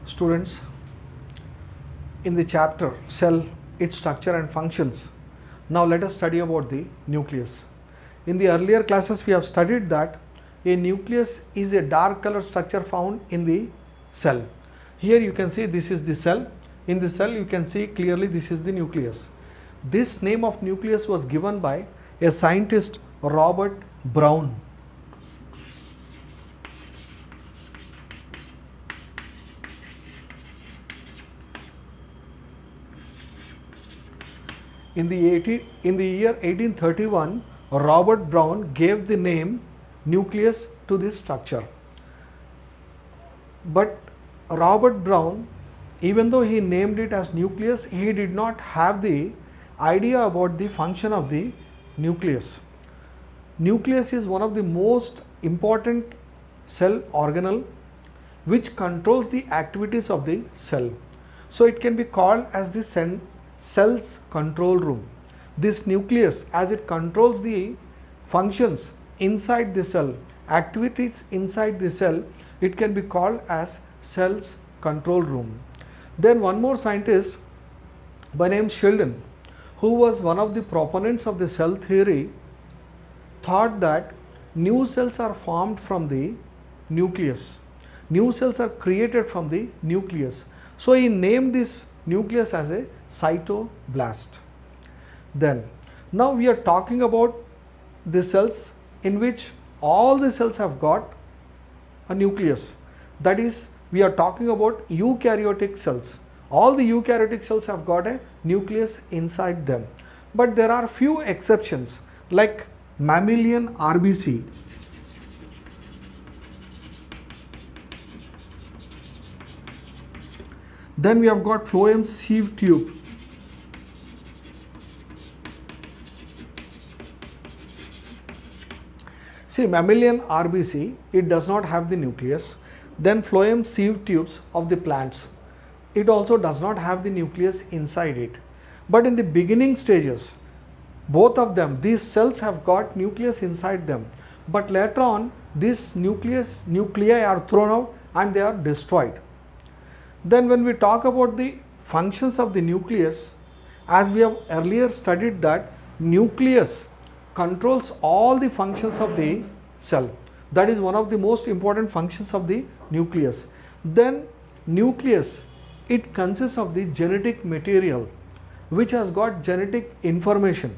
Students, in the chapter cell, its structure and functions, now let us study about the nucleus. In the earlier classes we have studied that a nucleus is a dark color structure found in the cell. Here you can see this is the cell. In the cell you can see clearly this is the nucleus. This name of nucleus was given by a scientist, Robert Brown. In the year 1831, Robert Brown gave the name nucleus to this structure. But Robert Brown, even though he named it as nucleus, he did not have the idea about the function of the nucleus. Nucleus is one of the most important cell organelle which controls the activities of the cell. So it can be called as the cell's control room. This nucleus, as it controls the functions inside the cell, activities inside the cell, it can be called as cell's control room. Then one more scientist by name Sheldon, who was one of the proponents of the cell theory, thought that new cells are formed from the nucleus. New cells are created from the nucleus. So he named this nucleus as a cytoblast. Then now we are talking about the cells in which all the cells have got a nucleus. That is, we are talking about eukaryotic cells. All the eukaryotic cells have got a nucleus inside them. But there are few exceptions like mammalian RBC. Then we have got phloem sieve tube. See, mammalian RBC, it does not have the nucleus. Then phloem sieve tubes of the plants, it also does not have the nucleus inside it. But in the beginning stages, both of them, these cells have got nucleus inside them. But later on, this nuclei are thrown out and they are destroyed. Then when we talk about the functions of the nucleus, as we have earlier studied that nucleus controls all the functions of the cell. That is one of the most important functions of the nucleus. Then nucleus, it consists of the genetic material which has got genetic information,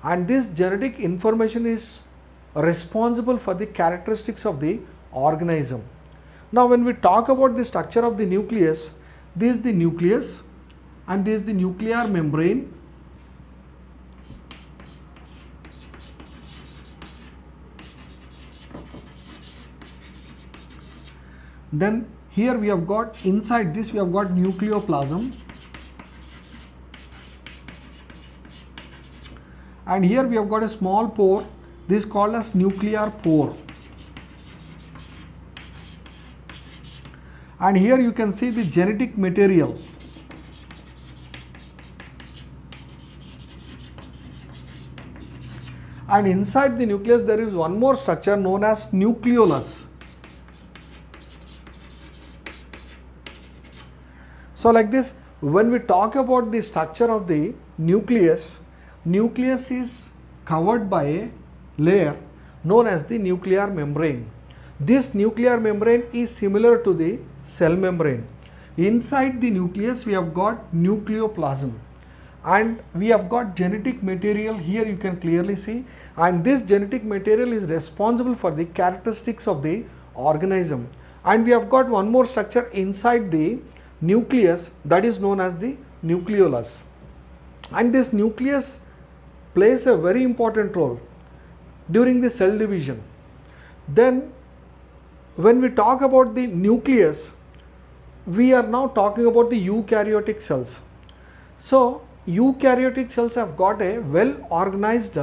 and this genetic information is responsible for the characteristics of the organism. Now when we talk about the structure of the nucleus, this is the nucleus and this is the nuclear membrane. Then here we have got, inside this we have got nucleoplasm, and here we have got a small pore, this is called as nuclear pore. And here you can see the genetic material. And inside the nucleus there is one more structure known as nucleolus. So like this, when we talk about the structure of the nucleus, nucleus is covered by a layer known as the nuclear membrane. This nuclear membrane is similar to the cell membrane. Inside the nucleus we have got nucleoplasm and we have got genetic material, here you can clearly see, and this genetic material is responsible for the characteristics of the organism. And we have got one more structure inside the nucleus, that is known as the nucleolus, and this nucleus plays a very important role during the cell division. Then when we talk about the nucleus, we are now talking about the eukaryotic cells. So eukaryotic cells have got a well organized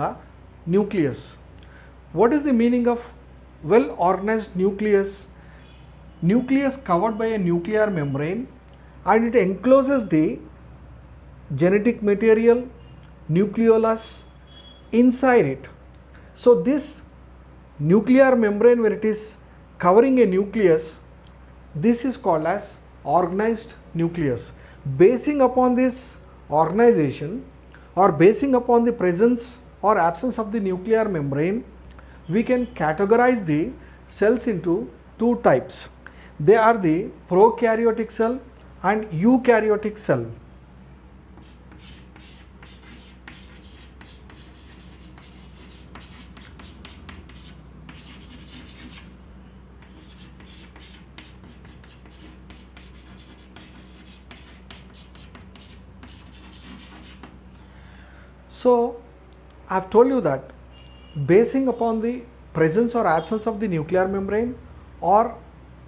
nucleus. What is the meaning of well organized nucleus? Nucleus covered by a nuclear membrane, and it encloses the genetic material, nucleolus inside it. So this nuclear membrane, when it is covering a nucleus, this is called as organized nucleus. Basing upon this organization, or basing upon the presence or absence of the nuclear membrane, we can categorize the cells into two types. They are the prokaryotic cell and eukaryotic cell. So, I have told you that basing upon the presence or absence of the nuclear membrane or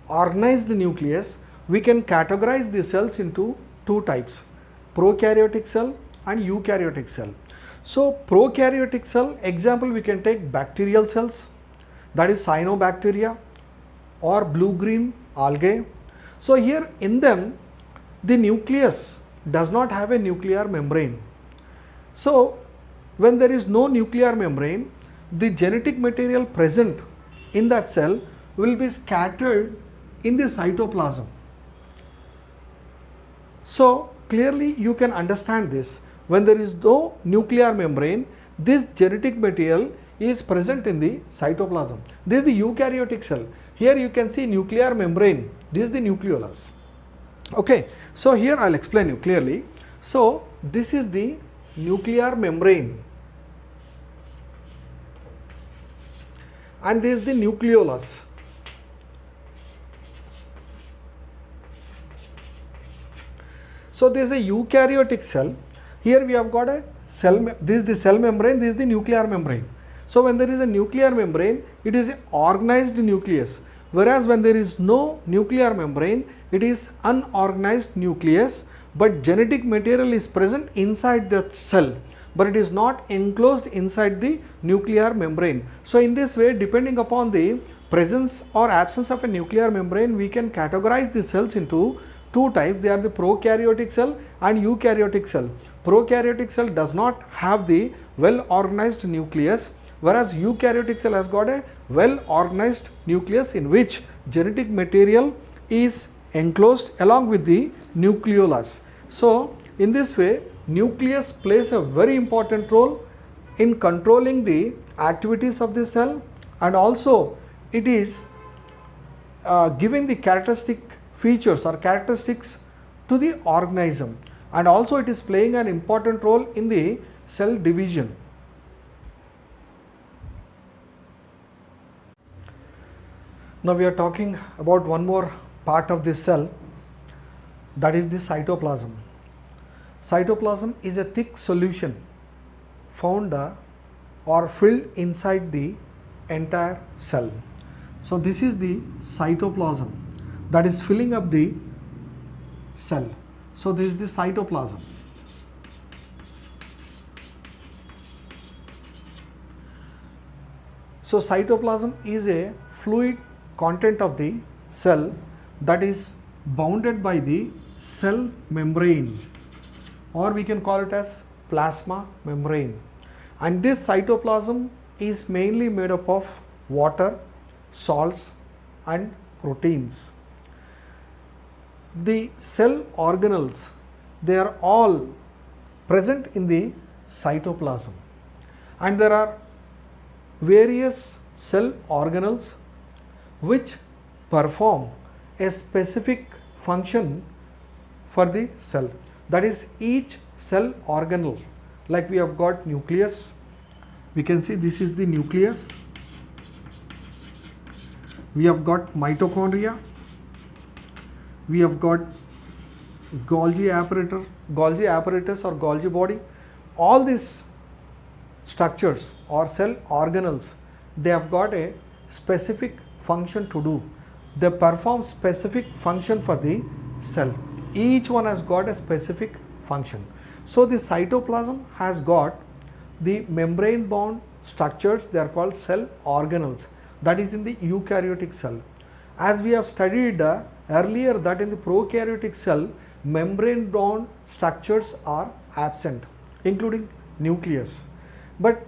organized nucleus, we can categorize the cells into two types, prokaryotic cell and eukaryotic cell. So, prokaryotic cell example, we can take bacterial cells, that is cyanobacteria or blue-green algae. So, here in them the nucleus does not have a nuclear membrane. So, when there is no nuclear membrane, the genetic material present in that cell will be scattered in the cytoplasm. So, clearly you can understand this. When there is no nuclear membrane, this genetic material is present in the cytoplasm. This is the eukaryotic cell. Here you can see nuclear membrane. This is the nucleolus. Okay. So, here I will explain you clearly. So, this is the nuclear membrane and this is the nucleolus. So, this is a eukaryotic cell. Here we have got a cell, this is the cell membrane, this is the nuclear membrane. So, when there is a nuclear membrane, it is an organized nucleus, whereas when there is no nuclear membrane, it is unorganized nucleus, but genetic material is present inside the cell, but it is not enclosed inside the nuclear membrane. So, in this way, depending upon the presence or absence of a nuclear membrane, we can categorize the cells into two types. They are the prokaryotic cell and eukaryotic cell. Prokaryotic cell does not have the well organized nucleus, whereas eukaryotic cell has got a well organized nucleus in which genetic material is enclosed along with the nucleolus. So, in this way, nucleus plays a very important role in controlling the activities of the cell, and also it is giving the characteristic features or characteristics to the organism, and also it is playing an important role in the cell division. Now, we are talking about one more part of this cell, that is the cytoplasm. Cytoplasm is a thick solution found or filled inside the entire cell. So, this is the cytoplasm that is filling up the cell. So, this is the cytoplasm. So, cytoplasm is a fluid content of the cell that is bounded by the cell membrane, or we can call it as plasma membrane, and this cytoplasm is mainly made up of water, salts and proteins. The cell organelles, they are all present in the cytoplasm, and there are various cell organelles which perform a specific function for the cell. That is, each cell organelle, like we have got nucleus, we can see this is the nucleus, we have got mitochondria, we have got Golgi apparatus or Golgi body. All these structures or cell organelles, they have got a specific function to do. They perform specific function for the cell. Each one has got a specific function. So, the cytoplasm has got the membrane bound structures, they are called cell organelles, that is in the eukaryotic cell. As we have studied earlier that in the prokaryotic cell, membrane bound structures are absent, including nucleus, but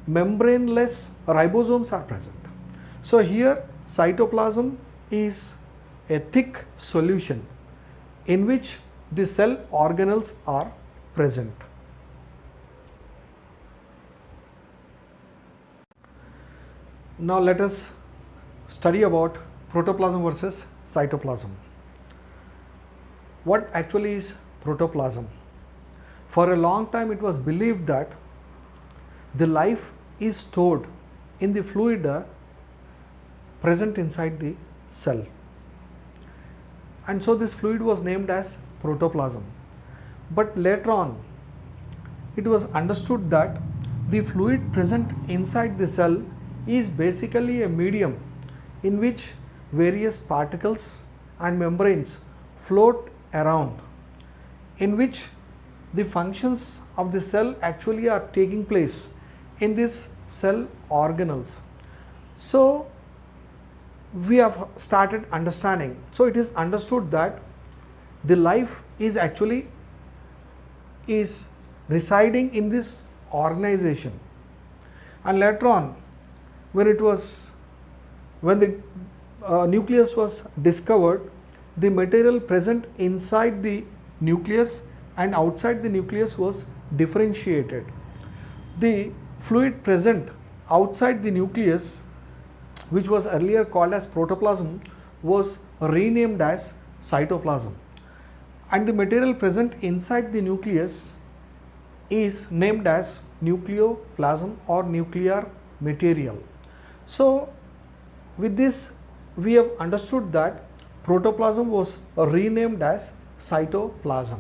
membraneless ribosomes are present. So, here cytoplasm is a thick solution in which the cell organelles are present. Now let us study about protoplasm versus cytoplasm. What actually is protoplasm? For a long time it was believed that the life is stored in the fluid present inside the cell, and so this fluid was named as protoplasm. But later on it was understood that the fluid present inside the cell is basically a medium in which various particles and membranes float around, in which the functions of the cell actually are taking place in this cell organelles. So we have started understanding. So it is understood that the life is actually residing in this organization, and later on when the nucleus was discovered, the material present inside the nucleus and outside the nucleus was differentiated. The fluid present outside the nucleus, which was earlier called as protoplasm, was renamed as cytoplasm, and the material present inside the nucleus is named as nucleoplasm or nuclear material. So with this we have understood that protoplasm was renamed as cytoplasm.